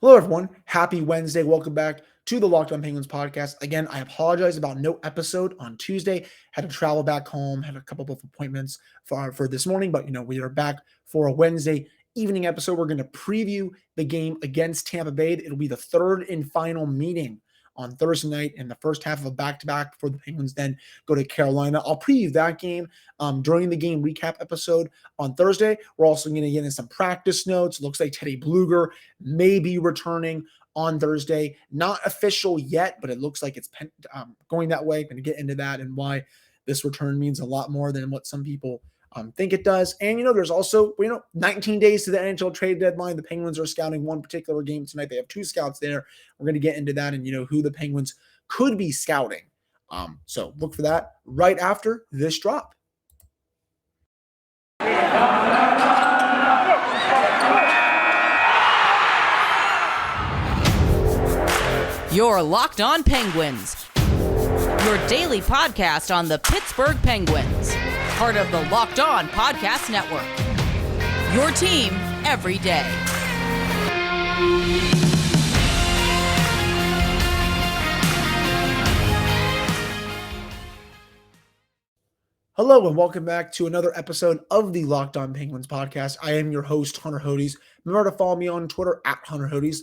Hello, everyone. Happy Wednesday. Welcome back to the Locked On Penguins podcast. Again, I apologize about no episode on Tuesday. Had to travel back home, had a couple of appointments for this morning, but we are back for a Wednesday evening episode. We're going to preview the game against Tampa Bay. It'll be the third and final meeting on Thursday night in the first half of a back-to-back before the Penguins then go to Carolina. I'll preview that game during the game recap episode on Thursday. We're also going to get in some practice notes. Looks like Teddy Blueger may be returning on Thursday. Not official yet, but it looks like it's going that way. Going to get into that and why this return means a lot more than what some people think it does. And, there's also, 19 days to the NHL trade deadline. The Penguins are scouting one particular game tonight. They have two scouts there. We're going to get into that and, who the Penguins could be scouting. So look for that right after this drop. You're Locked On Penguins, your daily podcast on the Pittsburgh Penguins, part of the Locked On Podcast Network, your team every day. Hello and welcome back to another episode of the Locked On Penguins podcast. I am your host, Hunter Hodes. Remember to follow me on Twitter at Hunter Hodes.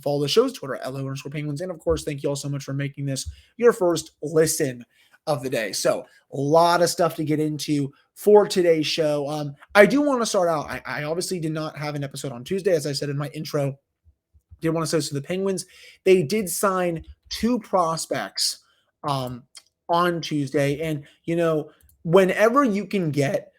Follow the show's Twitter at @LO_Penguins. And of course, thank you all so much for making this your first listen of the day. So a lot of stuff to get into for today's show. I do want to start out. I obviously did not have an episode on Tuesday, as I said in my intro. Did want to say to the Penguins, they did sign two prospects on Tuesday. And, whenever you can get,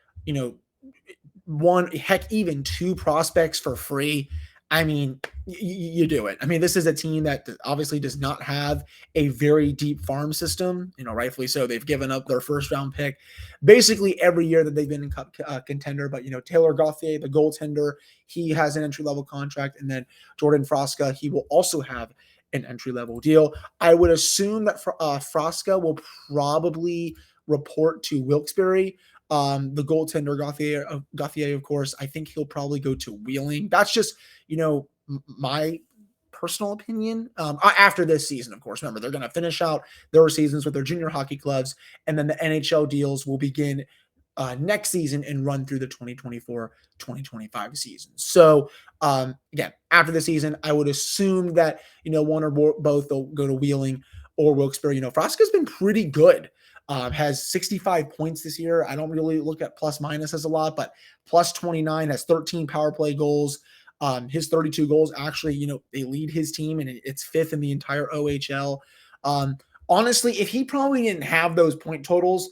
one, heck, even two prospects for free, I mean, you do it. I mean, this is a team that obviously does not have a very deep farm system, rightfully so. They've given up their first round pick basically every year that they've been in cup contender. But, Taylor Gauthier, the goaltender, he has an entry-level contract. And then Jordan Frasca, he will also have an entry-level deal. I would assume that Frasca will probably report to Wilkes-Barre. The goaltender Gauthier, of course, I think he'll probably go to Wheeling. That's just, my personal opinion. After this season, of course, remember, they're going to finish out their seasons with their junior hockey clubs, and then the NHL deals will begin next season and run through the 2024-2025 season. So, again, after the season, I would assume that, one or both will go to Wheeling or Wilkes-Barre. Frasca's been pretty good. Has 65 points this year. I don't really look at plus minus as a lot, but plus 29, has 13 power play goals. His 32 goals actually, they lead his team, and it's fifth in the entire OHL. Honestly, if he probably didn't have those point totals,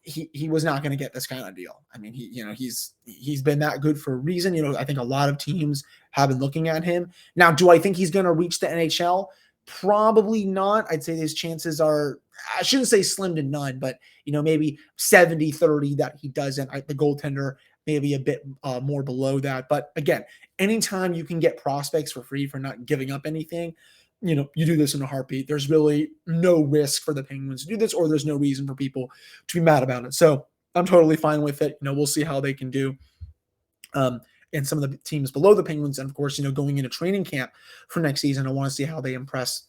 he was not going to get this kind of deal. I mean, he's been that good for a reason. I think a lot of teams have been looking at him. Now, do I think he's going to reach the NHL? Probably not. I'd say his chances are, I shouldn't say slim to none, but, maybe 70-30 that he doesn't. The goaltender maybe a bit more below that. But again, anytime you can get prospects for free for not giving up anything, you do this in a heartbeat. There's really no risk for the Penguins to do this, or there's no reason for people to be mad about it. So I'm totally fine with it. We'll see how they can do. And some of the teams below the Penguins, and of course, going into training camp for next season, I want to see how they impress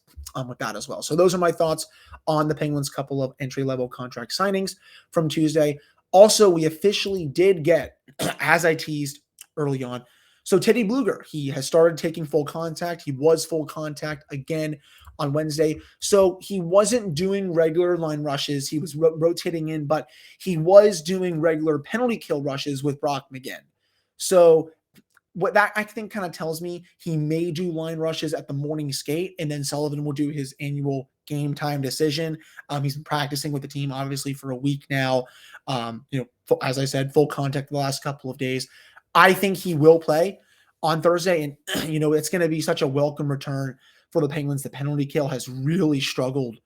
with that as well. So those are my thoughts on the Penguins' couple of entry-level contract signings from Tuesday. Also, we officially did get, as I teased early on, so Teddy Blueger, he has started taking full contact. He was full contact again on Wednesday. So he wasn't doing regular line rushes. He was rotating in, but he was doing regular penalty kill rushes with Brock McGinn. So what that, I think, kind of tells me he may do line rushes at the morning skate, and then Sullivan will do his annual game time decision. He's been practicing with the team, obviously, for a week now. As I said, full contact the last couple of days. I think he will play on Thursday, and, it's going to be such a welcome return for the Penguins. The penalty kill has really struggled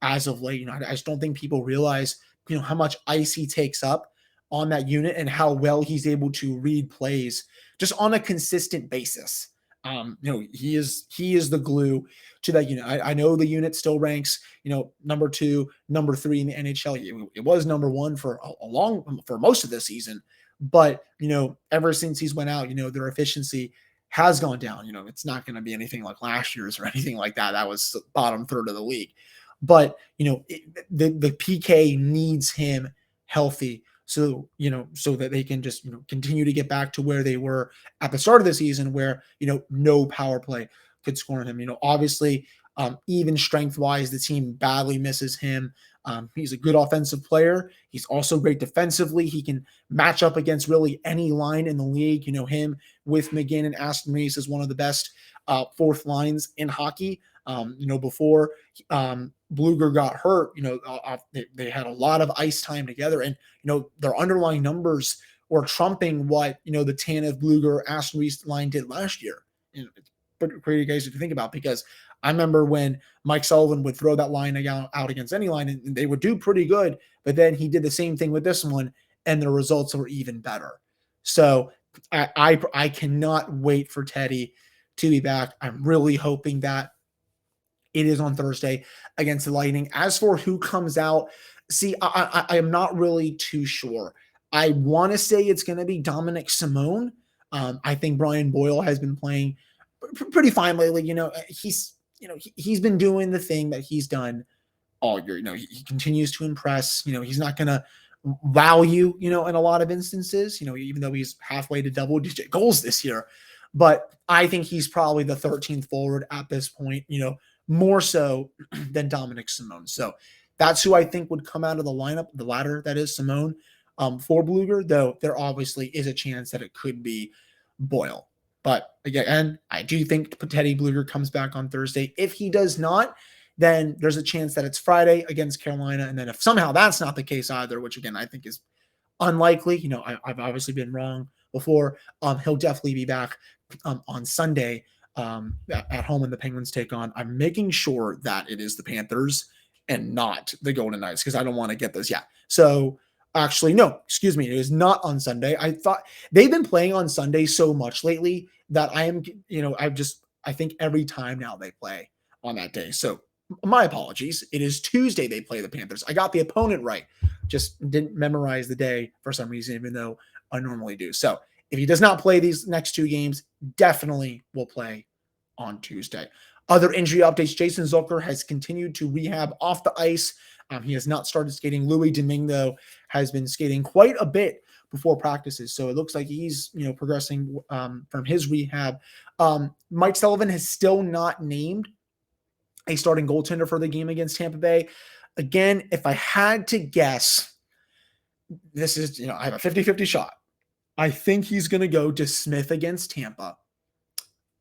as of late. I just don't think people realize, how much ice he takes up on that unit and how well he's able to read plays just on a consistent basis. He is the glue to that unit. I know the unit still ranks, number 2, number 3 in the NHL. It was number 1 for for most of the season, but ever since he's went out, their efficiency has gone down. It's not going to be anything like last year's or anything like that. That was the bottom third of the league. But, the PK needs him healthy. So, so that they can just, continue to get back to where they were at the start of the season where, no power play could score on him. Obviously, even strength wise, the team badly misses him. He's a good offensive player. He's also great defensively. He can match up against really any line in the league. Him with McGinn and Aston Reese is one of the best fourth lines in hockey. Before Blueger got hurt, they had a lot of ice time together, and their underlying numbers were trumping what the Tanev, Blueger, Aston Reese line did last year. It's pretty crazy guys to think about, because I remember when Mike Sullivan would throw that line out against any line, and they would do pretty good, but then he did the same thing with this one, and the results were even better. So I cannot wait for Teddy to be back. I'm really hoping that it is on Thursday against the Lightning. As for who comes out, see, I am not really too sure. I want to say it's going to be Dominic Simone. I think Brian Boyle has been playing pretty fine lately. He's been doing the thing that he's done all year. He continues to impress. He's not going to wow you, in a lot of instances, even though he's halfway to double-digit goals this year. But I think he's probably the 13th forward at this point, more so than Dominic Simone. So that's who I think would come out of the lineup, the latter, that is Simone, for Blueger, though there obviously is a chance that it could be Boyle. But again, I do think Teddy Blueger comes back on Thursday. If he does not, then there's a chance that it's Friday against Carolina. And then if somehow that's not the case either, which again, I think is unlikely, I've obviously been wrong before, he'll definitely be back on Sunday at home when the Penguins take on. I'm making sure that it is the Panthers and not the Golden Knights, because I don't want to get this. Yeah. So actually, no, excuse me. It is not on Sunday. I thought they've been playing on Sunday so much lately that I think every time now they play on that day. So my apologies. It is Tuesday they play the Panthers. I got the opponent right. Just didn't memorize the day for some reason, even though I normally do. So if he does not play these next two games, definitely will play on Tuesday. Other injury updates: Jason Zucker has continued to rehab off the ice. He has not started skating. Louis Domingo has been skating quite a bit before practices, so it looks like he's progressing from his rehab. Mike Sullivan has still not named a starting goaltender for the game against Tampa Bay. Again, if I had to guess, this is, I have a 50-50 shot. I think he's going to go to Smith against Tampa,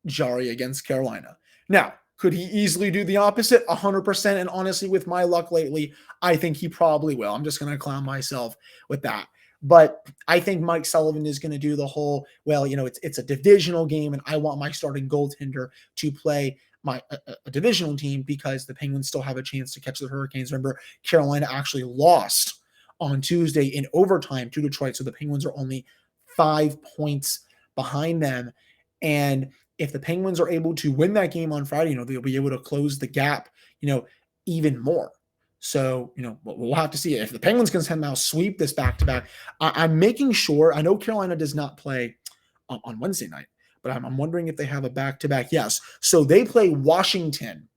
Jari against Carolina. Now, could he easily do the opposite? 100%. And honestly, with my luck lately, I think he probably will. I'm just going to clown myself with that. But I think Mike Sullivan is going to do the whole, it's a divisional game, and I want my starting goaltender to play a divisional team, because the Penguins still have a chance to catch the Hurricanes. Remember, Carolina actually lost on Tuesday in overtime to Detroit, so the Penguins are only 5 points behind them. And if the Penguins are able to win that game on Friday, they'll be able to close the gap, even more. So, we'll have to see if the Penguins can somehow sweep this back-to-back. I'm making sure, I know Carolina does not play on Wednesday night, but I'm wondering if they have a back-to-back. Yes. So they play Washington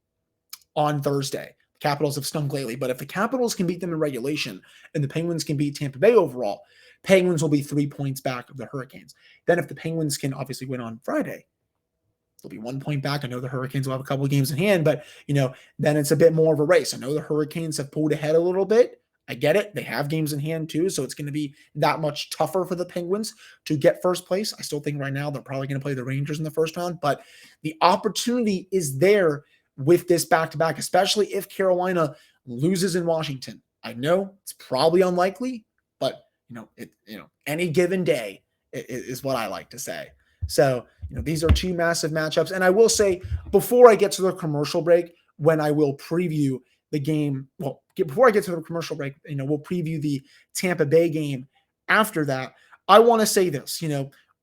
on Thursday. The Capitals have stunk lately, but if the Capitals can beat them in regulation and the Penguins can beat Tampa Bay overall, Penguins will be 3 points back of the Hurricanes. Then if the Penguins can obviously win on Friday, they'll be 1 point back. I know the Hurricanes will have a couple of games in hand, but, then it's a bit more of a race. I know the Hurricanes have pulled ahead a little bit. I get it. They have games in hand too, so it's going to be that much tougher for the Penguins to get first place. I still think right now they're probably going to play the Rangers in the first round, but the opportunity is there with this back-to-back, especially if Carolina loses in Washington. I know it's probably unlikely, but any given day is what I like to say. So, these are two massive matchups. And I will say, before I get to the commercial break, when I will preview the game, before I get to the commercial break, we'll preview the Tampa Bay game after that. I want to say this,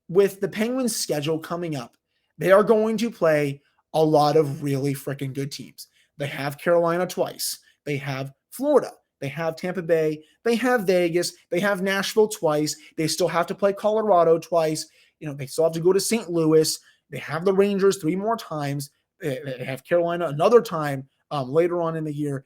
with the Penguins schedule coming up, they are going to play a lot of really freaking good teams. They have Carolina twice. They have Florida. They have Tampa Bay. They have Vegas. They have Nashville twice. They still have to play Colorado twice. They still have to go to St. Louis. They have the Rangers 3 more times. They have Carolina another time later on in the year.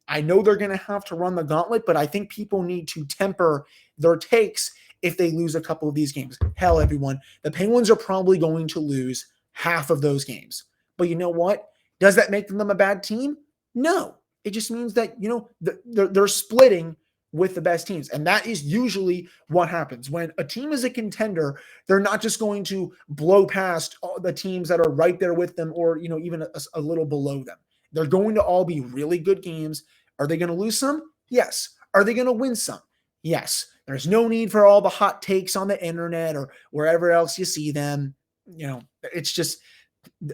I know they're going to have to run the gauntlet, but I think people need to temper their takes if they lose a couple of these games. Hell, everyone, the Penguins are probably going to lose half of those games. But you know what? Does that make them a bad team? No. It just means that, they're splitting with the best teams. And that is usually what happens. When a team is a contender, they're not just going to blow past all the teams that are right there with them or, even a little below them. They're going to all be really good games. Are they going to lose some? Yes. Are they going to win some? Yes. There's no need for all the hot takes on the internet or wherever else you see them. It's just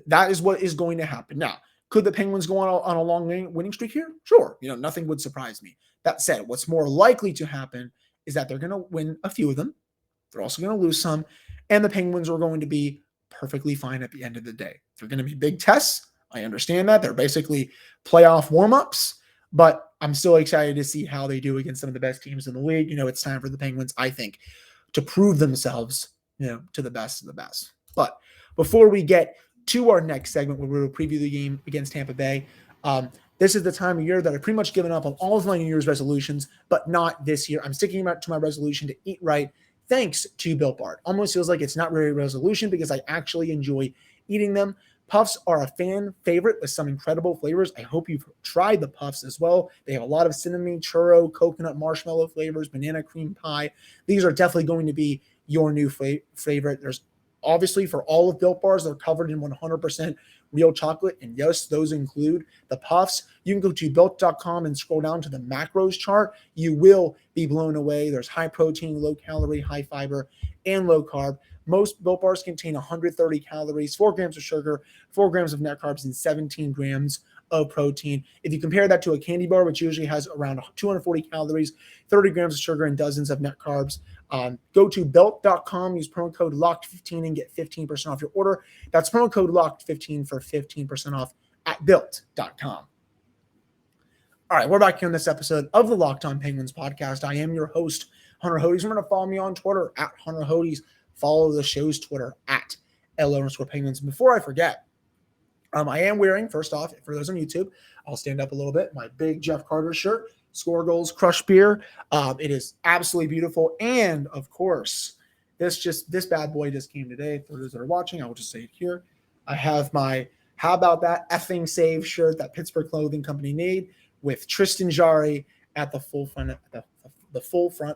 that is what is going to happen. Now, could the Penguins go on a long winning streak here? Sure. Nothing would surprise me. That said, what's more likely to happen is that they're going to win a few of them. They're also going to lose some. And the Penguins are going to be perfectly fine at the end of the day. They're going to be big tests. I understand that. They're basically playoff warm-ups. But I'm still excited to see how they do against some of the best teams in the league. It's time for the Penguins, I think, to prove themselves, to the best of the best. But before we get to our next segment where we'll preview the game against Tampa Bay, this is the time of year that I've pretty much given up on all of my New Year's resolutions, but not this year. I'm sticking to my resolution to eat right, thanks to Built Bar. It almost feels like it's not really a resolution because I actually enjoy eating them. Puffs are a fan favorite with some incredible flavors. I hope you've tried the Puffs as well. They have a lot of cinnamon, churro, coconut, marshmallow flavors, banana cream pie. These are definitely going to be your new favorite. There's obviously for all of Built Bars, they're covered in 100% real chocolate. And yes, those include the Puffs. You can go to built.com and scroll down to the macros chart. You will be blown away. There's high protein, low calorie, high fiber, and low carb. Most Built Bars contain 130 calories, 4 grams of sugar, 4 grams of net carbs, and 17 grams of protein. If you compare that to a candy bar, which usually has around 240 calories, 30 grams of sugar, and dozens of net carbs, go to built.com, use promo code LOCKED15 and get 15% off your order. That's promo code LOCKED15 for 15% off at built.com. All right, we're back here on this episode of the Locked On Penguins podcast. I am your host, Hunter Hodes. Remember to follow me on Twitter at Hunter Hodes. Follow the show's Twitter at @LO_Penguins. And before I forget, I am wearing, first off, for those on YouTube, I'll stand up a little bit, my big Jeff Carter shirt, Score Goals, Crush Beer. It is absolutely beautiful. And, of course, this bad boy just came today. For those that are watching, I will just say it here. I have my How About That Effing Save shirt that Pittsburgh Clothing Company made with Tristan Jarry at the full front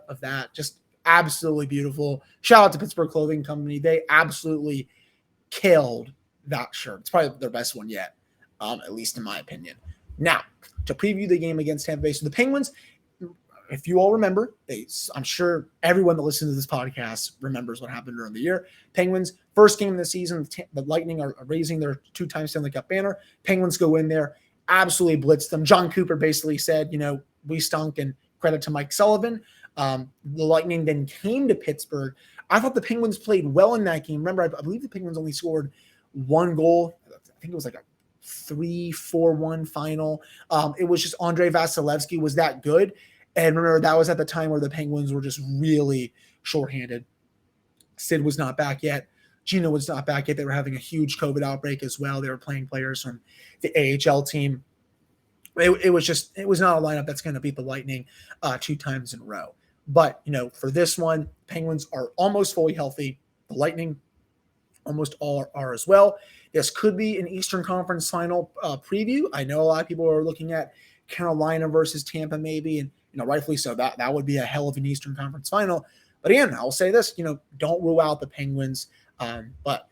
of that. Just absolutely beautiful. Shout out to Pittsburgh Clothing Company. They absolutely killed that shirt. It's probably their best one yet, at least in my opinion. Now, to preview the game against Tampa Bay. So the Penguins, if you all remember, I'm sure everyone that listens to this podcast remembers what happened during the year. Penguins, first game of the season, the Lightning are raising their 2-time Stanley Cup banner. Penguins go in there, absolutely blitz them. John Cooper basically said, we stunk, and credit to Mike Sullivan. The Lightning then came to Pittsburgh. I thought the Penguins played well in that game. Remember, I believe the Penguins only scored one goal. I think it was like a 3-4-1 final. It was just Andrei Vasilevsky was that good. And remember, that was at the time where the Penguins were just really shorthanded. Sid was not back yet. Gino was not back yet. They were having a huge COVID outbreak as well. They were playing players from the AHL team. It was not a lineup that's going to beat the Lightning 2 times in a row. But, for this one, Penguins are almost fully healthy. The Lightning almost all are as well. This could be an Eastern Conference final preview. I know a lot of people are looking at Carolina versus Tampa maybe, and, rightfully so. That would be a hell of an Eastern Conference final. But again, I'll say this, don't rule out the Penguins. But,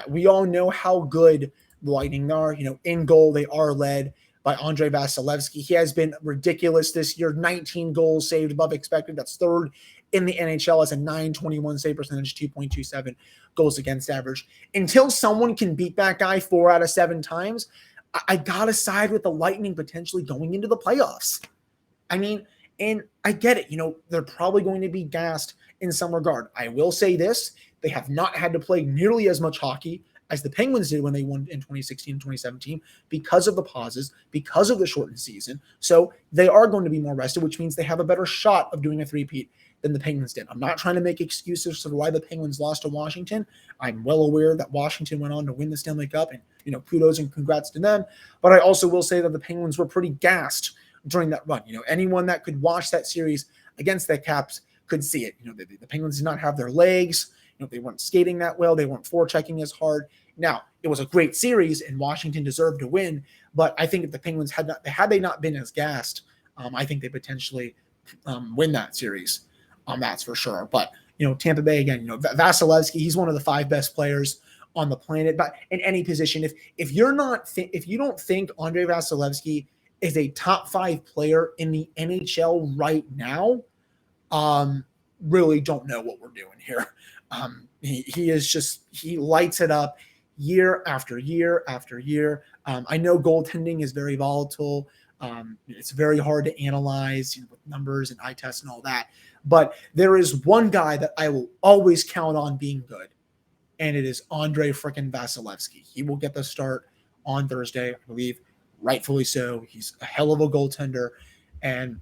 we all know how good the Lightning are. In goal, they are led by Andrei Vasilevsky. He has been ridiculous this year. 19 goals saved above expected. That's third in the NHL as a .921 save percentage, 2.27 goals against average. Until someone can beat that guy 4 out of 7 times, I got to side with the Lightning potentially going into the playoffs. I mean, and I get it. They're probably going to be gassed in some regard. I will say this. They have not had to play nearly as much hockey as the Penguins did when they won in 2016 and 2017 because of the pauses, because of the shortened season. So they are going to be more rested, which means they have a better shot of doing a three-peat than the Penguins did. I'm not trying to make excuses for why the Penguins lost to Washington. I'm well aware that Washington went on to win the Stanley Cup, and kudos and congrats to them. But I also will say that the Penguins were pretty gassed during that run. Anyone that could watch that series against the Caps could see it. The Penguins did not have their legs. They weren't skating that well. They weren't forechecking as hard. Now, it was a great series, and Washington deserved to win. But I think if the Penguins had they not been as gassed, I think they potentially win that series. That's for sure. But Tampa Bay again. Vasilevsky, he's one of the 5 best players on the planet. But in any position, if you don't think Andre Vasilevsky is a top 5 player in the NHL right now, really don't know what we're doing here. He lights it up year after year after year. I know goaltending is very volatile. It's very hard to analyze with numbers and eye tests and all that. But there is one guy that I will always count on being good, and it is Andre freaking Vasilevsky. He will get the start on Thursday, I believe, rightfully so. He's a hell of a goaltender, and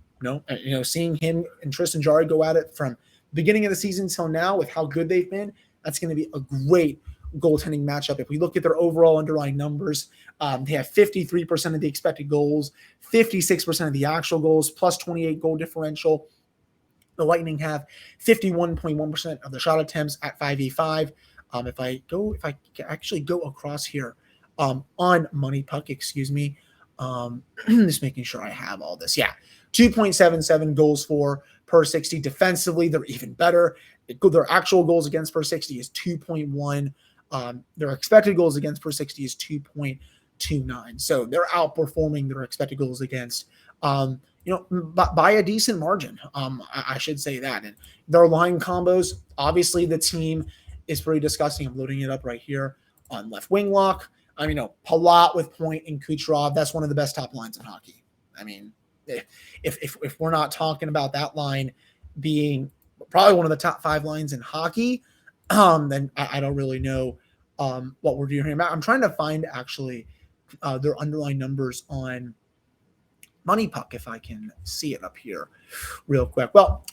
seeing him and Tristan Jarry go at it from beginning of the season till now with how good they've been, that's going to be a great goaltending matchup. If we look at their overall underlying numbers, they have 53% of the expected goals, 56% of the actual goals, plus 28 goal differential. The Lightning have 51.1% of the shot attempts at 5v5. If I actually go across here on Money Puck, excuse me, just making sure I have all this. Yeah, 2.77 goals for per 60. Defensively, they're even better. Their actual goals against per 60 is 2.1. Their expected goals against per 60 is 2.29. So they're outperforming their expected goals against, by a decent margin. I should say that. And their line combos, obviously the team is pretty disgusting. I'm loading it up right here on left wing lock. Palat with Point and Kucherov, that's one of the best top lines in hockey. If we're not talking about that line being probably one of the top 5 lines in hockey, then I don't really know what we're doing here. I'm trying to find actually their underlying numbers on Money Puck, if I can see it up here real quick. Well,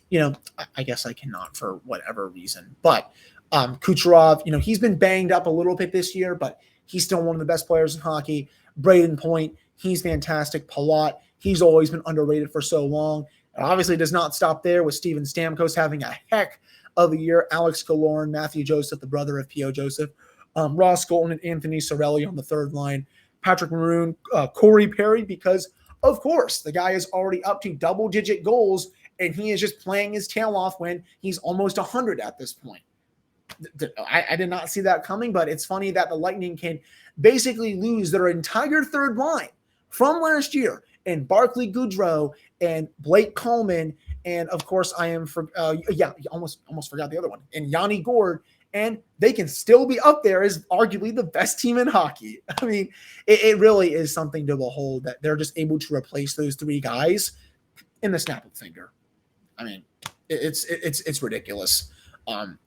I guess I cannot for whatever reason. But Kucherov, he's been banged up a little bit this year, but he's still one of the best players in hockey. Braden Point, he's fantastic. Palat, he's always been underrated for so long. And obviously does not stop there with Steven Stamkos having a heck of a year. Alex Killorn, Matthew Joseph, the brother of P.O. Joseph, Ross Colton and Anthony Cirelli on the third line. Patrick Maroon, Corey Perry, because, of course, the guy is already up to double-digit goals, and he is just playing his tail off when he's almost 100 at this point. I did not see that coming, but it's funny that the Lightning can basically lose their entire third line from last year and Barclay Goodrow and Blake Coleman, and of course almost forgot the other one, and Yanni Gourde, and they can still be up there as arguably the best team in hockey. It really is something to behold that they're just able to replace those 3 guys in the snap of a finger. It's ridiculous.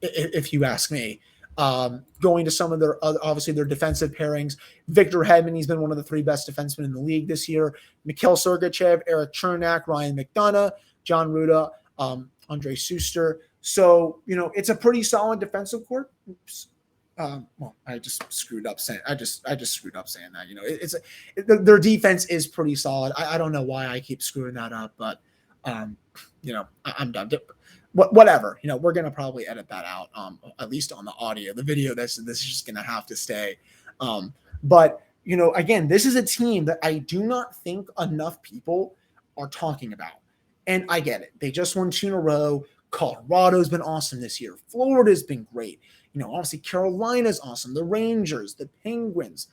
If you ask me. Going to some of their obviously their defensive pairings, Victor Hedman, he's been one of the 3 best defensemen in the league this year. Mikhail Sergachev, Eric Chernak, Ryan McDonough, John Ruda, Andre Suster. So it's a pretty solid defensive core. Oops. I just screwed up saying that. Their defense is pretty solid. I don't know why I keep screwing that up, but I'm done. Whatever, we're going to probably edit that out, at least on the audio. The video, this is just going to have to stay. But again, this is a team that I do not think enough people are talking about. And I get it. They just won 2 in a row. Colorado's been awesome this year. Florida's been great. Obviously Carolina's awesome. The Rangers, the Penguins.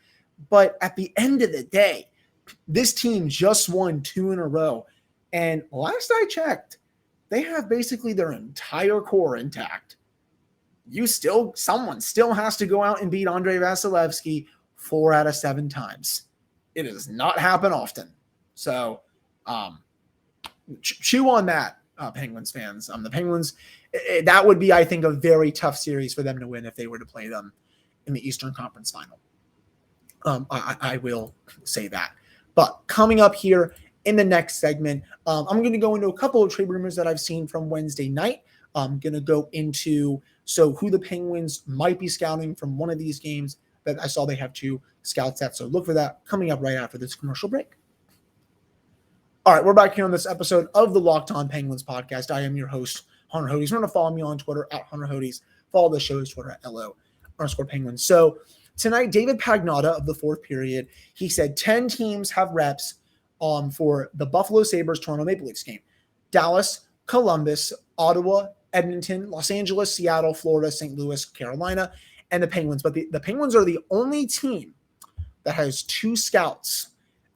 But at the end of the day, this team just won 2 in a row. And last I checked, they have basically their entire core intact. Someone still has to go out and beat Andre Vasilevsky 4 out of 7 times. It does not happen often. So chew on that, Penguins fans. The Penguins, that would be, I think, a very tough series for them to win if they were to play them in the Eastern Conference Final. I will say that. But coming up here in the next segment, I'm going to go into a couple of trade rumors that I've seen from Wednesday night. I'm going to go into who the Penguins might be scouting from one of these games that I saw they have 2 scout sets. So look for that coming up right after this commercial break. All right, we're back here on this episode of the Locked On Penguins podcast. I am your host, Hunter Hodes. Remember to follow me on Twitter at Hunter Hodes. Follow the show's Twitter at LO_Penguins. So tonight, David Pagnotta of the fourth period, he said 10 teams have reps for the Buffalo Sabres Toronto Maple Leafs game. Dallas, Columbus, Ottawa, Edmonton, Los Angeles, Seattle, Florida, St. Louis, Carolina, and the Penguins. But the Penguins are the only team that has 2 scouts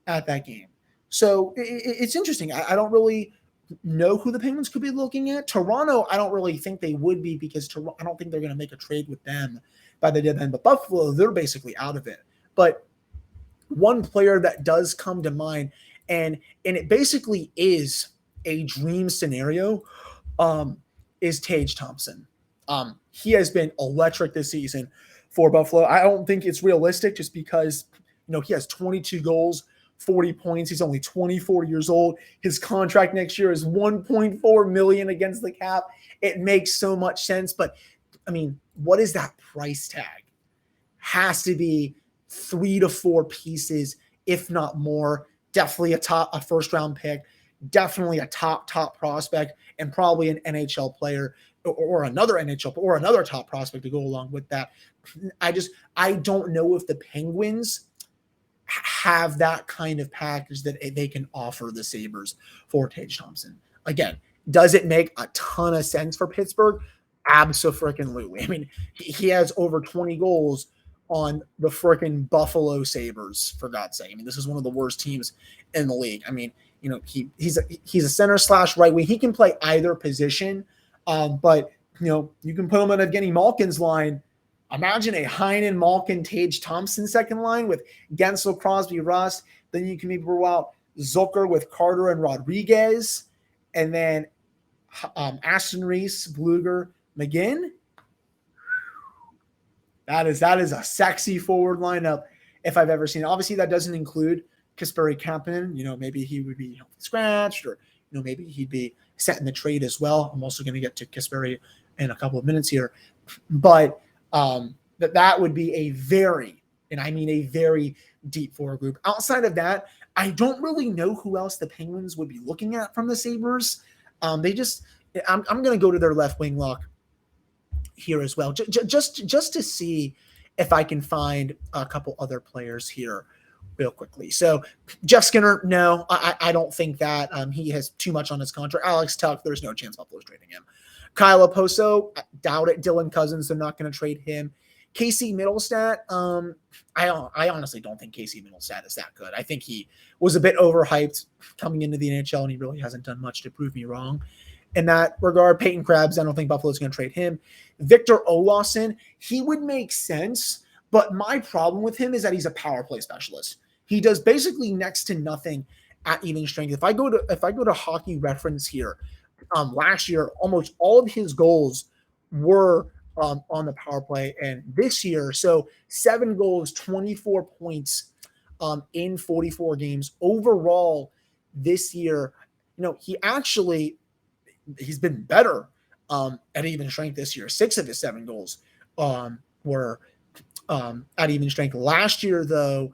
at that game. So it's interesting. I don't really know who the Penguins could be looking at. Toronto, I don't really think they would be because I don't think they're going to make a trade with them by the deadline. But Buffalo, they're basically out of it. But one player that does come to mind, and it basically is a dream scenario, is Tage Thompson. He has been electric this season for Buffalo. I don't think it's realistic just because, he has 22 goals, 40 points. He's only 24 years old. His contract next year is $1.4 million against the cap. It makes so much sense. But, what is that price tag? Has to be 3 to 4 pieces, if not more. Definitely a first-round pick. Definitely a top prospect, and probably an NHL player or another NHL or another top prospect to go along with that. I don't know if the Penguins have that kind of package that they can offer the Sabres for Tage Thompson. Again, does it make a ton of sense for Pittsburgh? Abso-freaking-lutely. He has over 20 goals on the freaking Buffalo Sabres, for God's sake. This is one of the worst teams in the league. He's a center/right wing. He can play either position, but you can put him on Evgeny Malkin's line. Imagine a Heinen, Malkin, Tage Thompson second line with Gensel, Crosby, Rust. Then you can maybe roll out Zucker with Carter and Rodriguez, and then Aston Reese, Blueger, McGinn. That is a sexy forward lineup if I've ever seen it. Obviously, that doesn't include Kasperi Kapanen. Maybe he would be scratched, or maybe he'd be set in the trade as well. I'm also going to get to Kasperi in a couple of minutes here, but that would be a very deep forward group. Outside of that, I don't really know who else the Penguins would be looking at from the Sabres. I'm going to go to their left wing lock here as well, just to see if I can find a couple other players here real quickly. So Jeff Skinner, no, I don't think that. He has too much on his contract. Alex Tuch, there's no chance Buffalo's trading him. Kyle Oposo, I doubt it. Dylan Cousins, they're not going to trade him. Casey Middlestat, I honestly don't think Casey Middlestat is that good. I think he was a bit overhyped coming into the NHL, and he really hasn't done much to prove me wrong in that regard. Peyton Krebs, I don't think Buffalo's going to trade him. Victor Olofsson, he would make sense, but my problem with him is that he's a power play specialist. He does basically next to nothing at even strength. If I go to Hockey Reference here, last year, almost all of his goals were on the power play, and this year, so 7 goals, 24 points in 44 games overall this year. He's been better at even strength this year. 6 of his 7 goals were at even strength. Last year, though,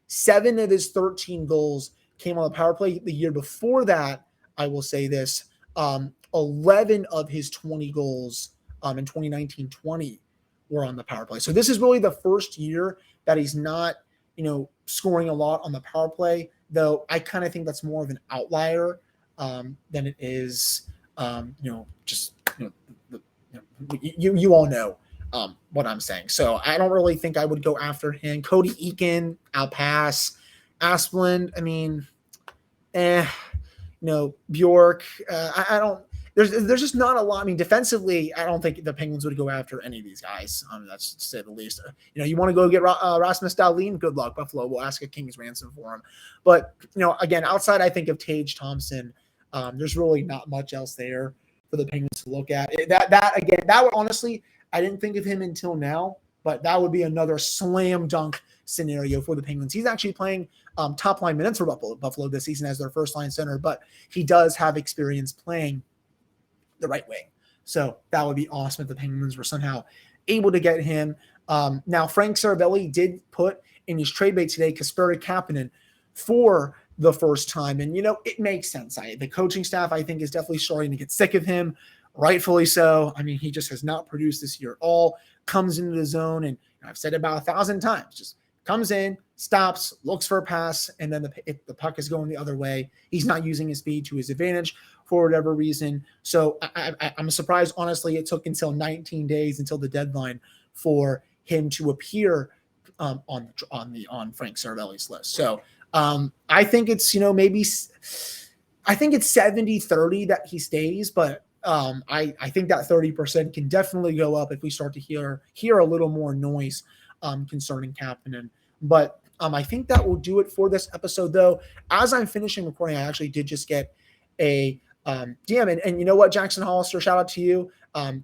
7 of his 13 goals came on the power play. The year before that, I will say this, 11 of his 20 goals in 2019-20 were on the power play. So this is really the first year that he's not, scoring a lot on the power play, though I kind of think that's more of an outlier than it is, you all know what I'm saying. So I don't really think I would go after him. Cody Eakin, I'll pass. Asplund, Bjork, I don't. There's just not a lot. Defensively, I don't think the Penguins would go after any of these guys. That's to say the least. You want to go get Rasmus Dahlin? Good luck. Buffalo will ask a king's ransom for him. But again, outside I think of Tage Thompson, there's really not much else there for the Penguins to look at. That would honestly, I didn't think of him until now, but that would be another slam dunk scenario for the Penguins. He's actually playing top line minutes for Buffalo this season as their first line center, but he does have experience playing the right wing. So that would be awesome if the Penguins were somehow able to get him. Now, Frank Saravelli did put in his trade bait today Kasperi Kapanen for the first time. And, it makes sense. The coaching staff, I think, is definitely starting to get sick of him, rightfully so. I mean, he just has not produced this year at all, comes into the zone, and I've said it about 1,000 times, just comes in, stops, looks for a pass, and then if the puck is going the other way, he's not using his speed to his advantage for whatever reason. So I'm surprised, honestly, it took until 19 days until the deadline for him to appear on Frank Saravelli's list. So I think it's, I think it's 70-30 that he stays, but I think that 30% can definitely go up if we start to hear a little more noise concerning Kapanen. But I think that will do it for this episode, though. As I'm finishing recording, I actually did just get a DM. And you know what, Jackson Hollister, shout out to you.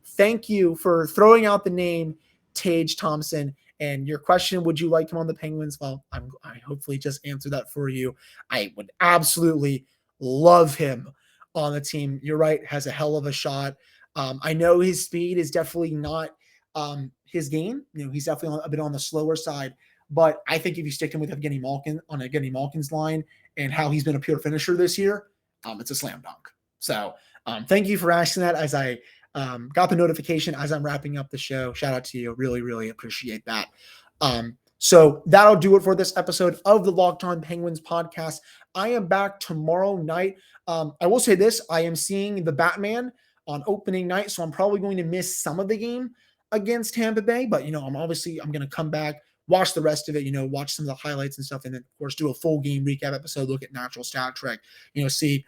Thank you for throwing out the name Tage Thompson. And your question, would you like him on the Penguins? Well, I hopefully just answered that for you. I would absolutely love him on the team. You're right, has a hell of a shot. I know his speed is definitely not his game. He's definitely a bit on the slower side. But I think if you stick him with Evgeny Malkin on Evgeny Malkin's line and how he's been a pure finisher this year, it's a slam dunk. So thank you for asking that as I got the notification as I'm wrapping up the show. Shout out to you. Really, really appreciate that. So that'll do it for this episode of the Locked On Penguins podcast. I am back tomorrow night. I will say this, I am seeing the Batman on opening night, so I'm probably going to miss some of the game against Tampa Bay, but I'm going to come back, watch the rest of it, watch some of the highlights and stuff, and then of course do a full game recap episode, look at natural stat trick, see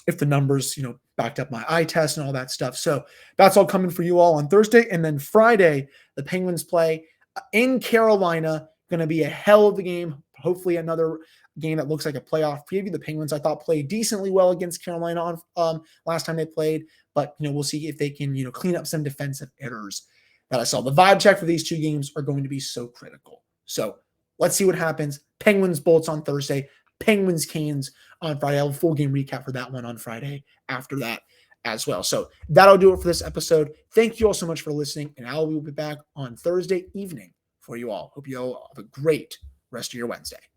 if the numbers, backed up my eye test and all that stuff. So that's all coming for you all on Thursday. And then Friday, the Penguins play in Carolina. Going to be a hell of a game. Hopefully another game that looks like a playoff preview. The Penguins, I thought, played decently well against Carolina on last time they played, but we'll see if they can, clean up some defensive errors that I saw. The vibe check for these two games are going to be so critical. So let's see what happens. Penguins Bolts on Thursday, Penguins Canes on Friday. I'll have a full game recap for that one on Friday after that as well. So that'll do it for this episode. Thank you all so much for listening, and I will be back on Thursday evening for you all. Hope you all have a great rest of your Wednesday.